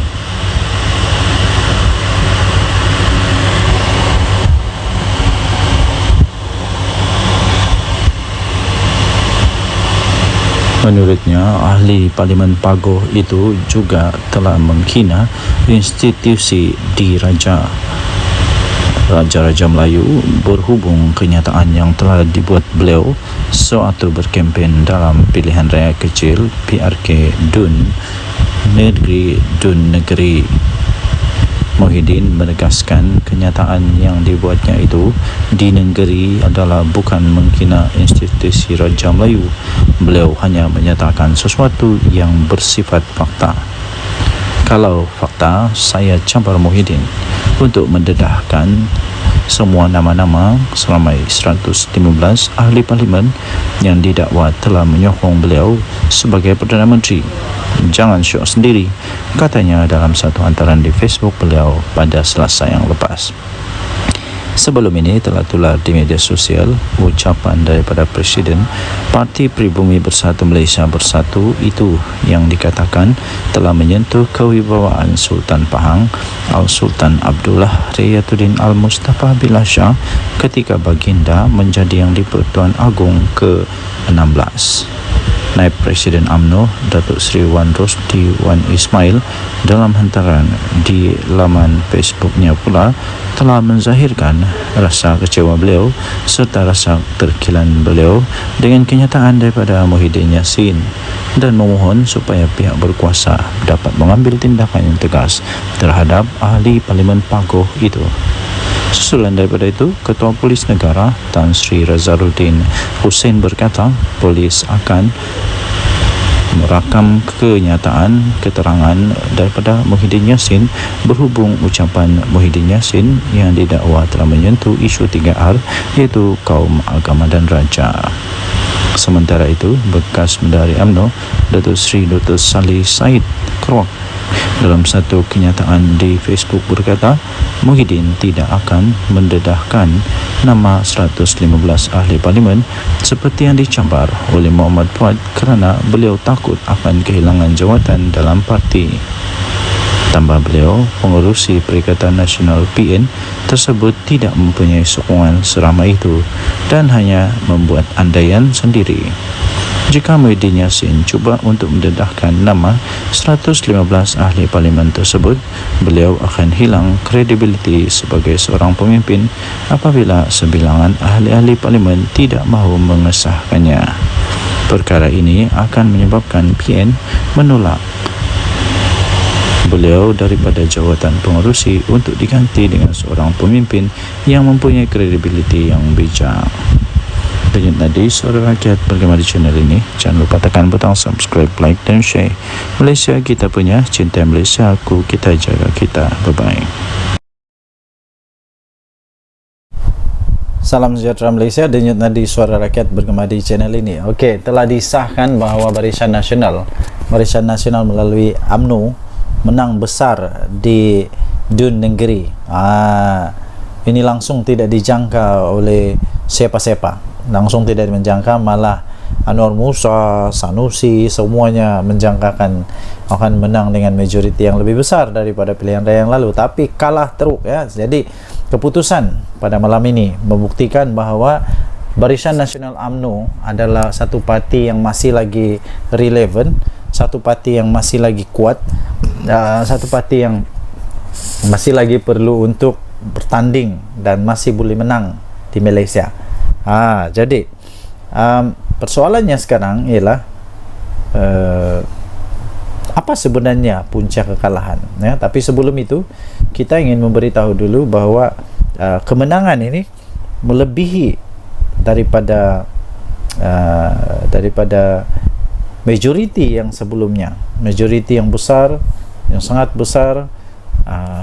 Menurutnya, ahli Parlimen Pagoh itu juga telah menghina institusi diraja Raja-Raja Melayu berhubung kenyataan yang telah dibuat beliau sewaktu berkempen dalam pilihan raya kecil PRK Dun Negeri. Muhyiddin menegaskan kenyataan yang dibuatnya itu di negeri adalah bukan menghina institusi Raja Melayu. Beliau hanya menyatakan sesuatu yang bersifat fakta. Kalau fakta, saya cabar Muhyiddin untuk mendedahkan semua nama-nama seramai 115 ahli parlimen yang didakwa telah menyokong beliau sebagai Perdana Menteri. Jangan syok sendiri, katanya dalam satu hantaran di Facebook beliau pada Selasa yang lepas. Sebelum ini telah tular di media sosial ucapan daripada Presiden Parti Pribumi Bersatu Malaysia Bersatu itu yang dikatakan telah menyentuh kewibawaan Sultan Pahang Al-Sultan Abdullah Riyatuddin Al-Mustafa Billah Shah ketika baginda menjadi Yang di-Pertuan Agong ke-16. Naib Presiden UMNO Datuk Seri Wan Rosdi Wan Ismail dalam hantaran di laman Facebooknya pula telah menzahirkan rasa kecewa beliau serta rasa terkilan beliau dengan kenyataan daripada Muhyiddin Yassin dan memohon supaya pihak berkuasa dapat mengambil tindakan yang tegas terhadap ahli Parlimen Pagoh itu. Susulan daripada itu, Ketua Polis Negara Tan Sri Razaruddin Hussein berkata polis akan merakam keterangan daripada Muhyiddin Yassin berhubung ucapan Muhyiddin Yassin yang didakwa telah menyentuh isu 3R iaitu kaum, agama dan raja. Sementara itu, bekas Menteri UMNO Datuk Seri Dr. Salih Said Keruak dalam satu kenyataan di Facebook berkata Muhyiddin tidak akan mendedahkan nama 115 ahli parlimen seperti yang dicabar oleh Muhammad Fuad kerana beliau takut akan kehilangan jawatan dalam parti. Tambah beliau, pengerusi Perikatan Nasional PN tersebut tidak mempunyai sokongan seramai itu dan hanya membuat andaian sendiri. jika Muhyiddin Yassin cuba untuk mendedahkan nama 115 ahli parlimen tersebut, beliau akan hilang kredibiliti sebagai seorang pemimpin apabila sebilangan ahli-ahli parlimen tidak mahu mengesahkannya. Perkara ini akan menyebabkan PN menolak beliau daripada jawatan pengerusi untuk diganti dengan seorang pemimpin yang mempunyai kredibiliti yang bijak. Denyut Nadi, Suara Rakyat, bergema di channel ini. Jangan lupa tekan butang subscribe, like dan share. Malaysia kita punya, cinta Malaysia aku, kita jaga kita. Bye-bye. Salam sejahtera Malaysia, Denyut Nadi, Suara Rakyat, bergema di channel ini. Okey, telah disahkan bahawa Barisan Nasional melalui UMNO menang besar di Dun Negeri. Ini langsung tidak dijangka oleh siapa-siapa. Langsung tidak menjangka, malah Anwar Musa, Sanusi, semuanya menjangkakan akan menang dengan majoriti yang lebih besar daripada pilihan raya yang lalu, tapi kalah teruk ya. Jadi keputusan pada malam ini membuktikan bahawa Barisan Nasional UMNO adalah satu parti yang masih lagi relevan, satu parti yang masih lagi kuat, satu parti yang masih lagi perlu untuk bertanding dan masih boleh menang di Malaysia. Jadi persoalannya sekarang ialah apa sebenarnya punca kekalahan ya? Tapi sebelum itu kita ingin memberitahu dulu bahawa kemenangan ini melebihi daripada majoriti yang sebelumnya, majoriti yang besar, yang sangat besar,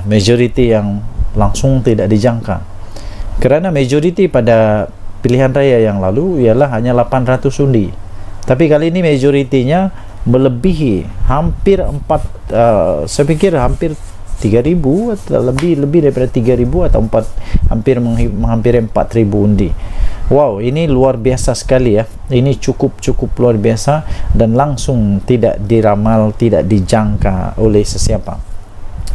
majoriti yang langsung tidak dijangka. Kerana majoriti pada pilihan raya yang lalu ialah hanya 800 undi, tapi kali ini majoritinya melebihi hampir saya pikir hampir 3,000 atau lebih daripada 3,000 atau hampir 4,000 undi. Wow, ini luar biasa sekali ya. Ini cukup luar biasa dan langsung tidak diramal, tidak dijangka oleh sesiapa.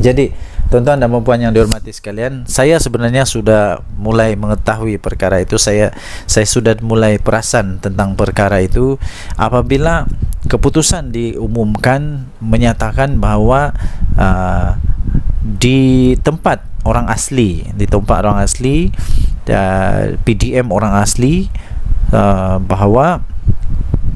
Jadi tuan-tuan dan puan yang dihormati sekalian, saya sebenarnya sudah mulai mengetahui perkara itu. Saya sudah mulai perasan tentang perkara itu apabila keputusan diumumkan menyatakan bahawa di tempat orang asli, PDM orang asli, bahawa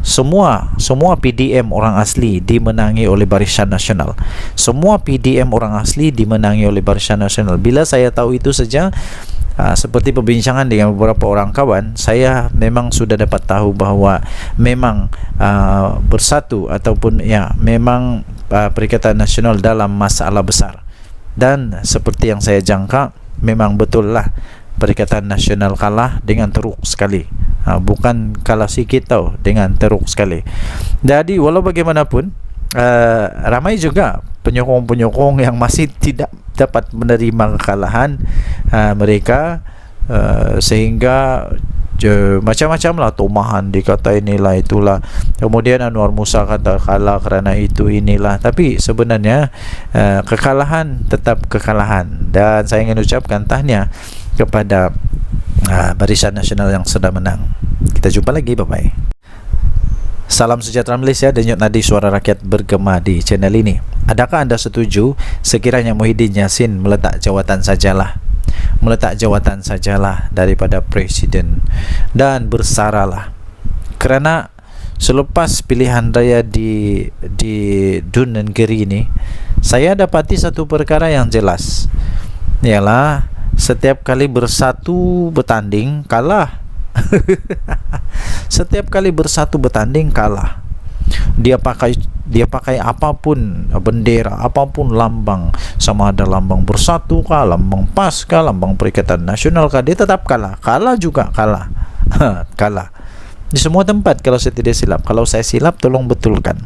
semua PDM orang asli dimenangi oleh Barisan Nasional. Semua PDM orang asli dimenangi oleh Barisan Nasional. Bila saya tahu itu saja, seperti perbincangan dengan beberapa orang kawan, saya memang sudah dapat tahu bahawa memang bersatu ataupun ya memang Perikatan Nasional dalam masalah besar. Dan seperti yang saya jangka, memang betul lah Perikatan Nasional kalah dengan teruk sekali. Bukan kalah sikit tau, dengan teruk sekali. Jadi walau bagaimanapun, ramai juga penyokong-penyokong yang masih tidak dapat menerima kekalahan mereka, sehingga macam-macam lah tomahan, dikata inilah itulah, kemudian Anwar Musa kata kalah kerana itu inilah. Tapi sebenarnya kekalahan tetap kekalahan, dan saya ingin ucapkan tahniah kepada Barisan Nasional yang sudah menang. Kita jumpa lagi, bye-bye. Salam sejahtera Malaysia, Denyut Nadi, Suara Rakyat, bergema di channel ini. Adakah anda setuju sekiranya Muhyiddin Yassin meletak jawatan sajalah daripada Presiden dan bersaralah? Kerana selepas pilihan raya di Dun Negeri ini, saya dapati satu perkara yang jelas, ialah setiap kali bersatu bertanding kalah. Setiap kali bersatu bertanding kalah. Dia pakai apapun bendera, apapun lambang, sama ada lambang Bersatu kah, lambang PAS kah, lambang Perikatan Nasional kah, dia tetap kalah. Kalah juga kalah. Kalah di semua tempat kalau saya tidak silap. Kalau saya silap tolong betulkan.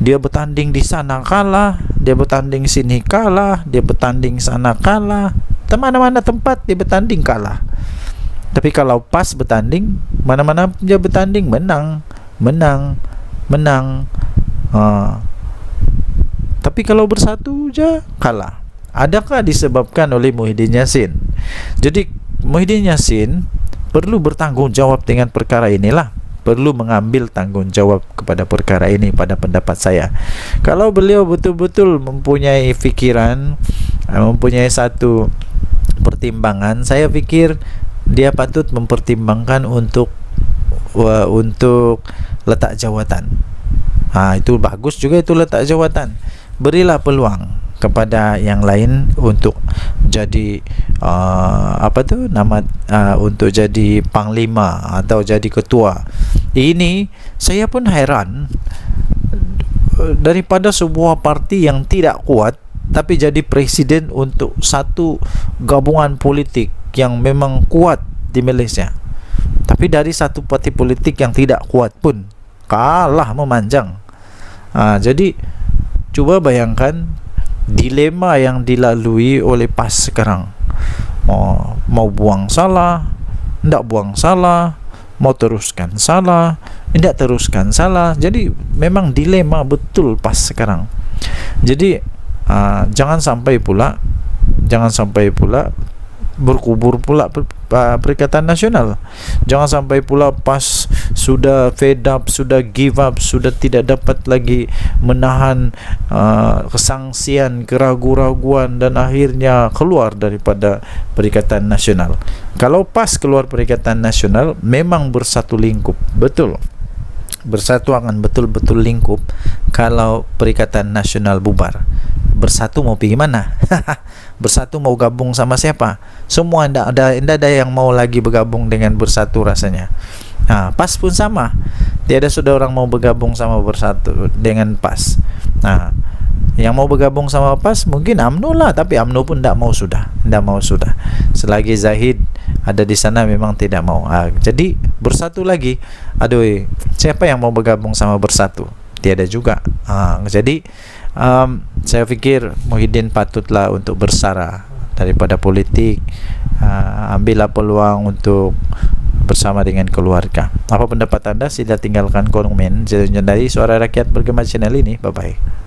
Dia bertanding di sana kalah, dia bertanding sini kalah, dia bertanding sana kalah, mana-mana tempat dia bertanding kalah. Tapi kalau PAS bertanding, mana-mana dia bertanding menang. Tapi kalau Bersatu je kalah. Adakah disebabkan oleh Muhyiddin Yassin? Jadi Muhyiddin Yassin perlu bertanggungjawab dengan perkara inilah. perlu mengambil tanggungjawab kepada perkara ini pada pendapat saya. Kalau beliau betul-betul mempunyai fikiran, mempunyai satu pertimbangan, saya pikir dia patut mempertimbangkan untuk letak jawatan. Itu bagus juga, itu letak jawatan. Berilah peluang kepada yang lain untuk jadi untuk jadi panglima atau jadi ketua. Ini saya pun heran, daripada sebuah parti yang tidak kuat tapi jadi presiden untuk satu gabungan politik yang memang kuat di Malaysia. Tapi dari satu parti politik yang tidak kuat pun kalah memanjang. Jadi cuba bayangkan dilema yang dilalui oleh PAS sekarang. Mau buang salah, tidak buang salah, mau teruskan salah, tidak teruskan salah. Jadi memang dilema betul PAS sekarang. Jadi jangan sampai pula berkubur pula Perikatan Nasional. Jangan sampai pula PAS sudah fed up, sudah give up, sudah tidak dapat lagi menahan kesangsian, keraguan-raguan dan akhirnya keluar daripada Perikatan Nasional. Kalau PAS keluar Perikatan Nasional, memang bersatu lingkup, betul. Bersatu akan betul-betul lingkup. Kalau Perikatan Nasional bubar, bersatu mau pergi mana? Bersatu mau gabung sama siapa? Semua tidak ada yang mau lagi bergabung dengan bersatu rasanya. PAS pun sama, tiada sudah orang mau bergabung sama bersatu dengan PAS. Yang mau bergabung sama PAS mungkin UMNO lah, tapi UMNO pun tidak mau sudah. Selagi Zahid ada di sana memang tidak mau. Jadi bersatu lagi. Aduh, siapa yang mau bergabung sama bersatu? Tiada juga. Jadi saya pikir Muhyiddin patutlah untuk bersara daripada politik. Ambillah peluang untuk bersama dengan keluarga. Apa pendapat anda? Sila tinggalkan komen. Jadi Suara Rakyat Bergema channel ini. Bye bye.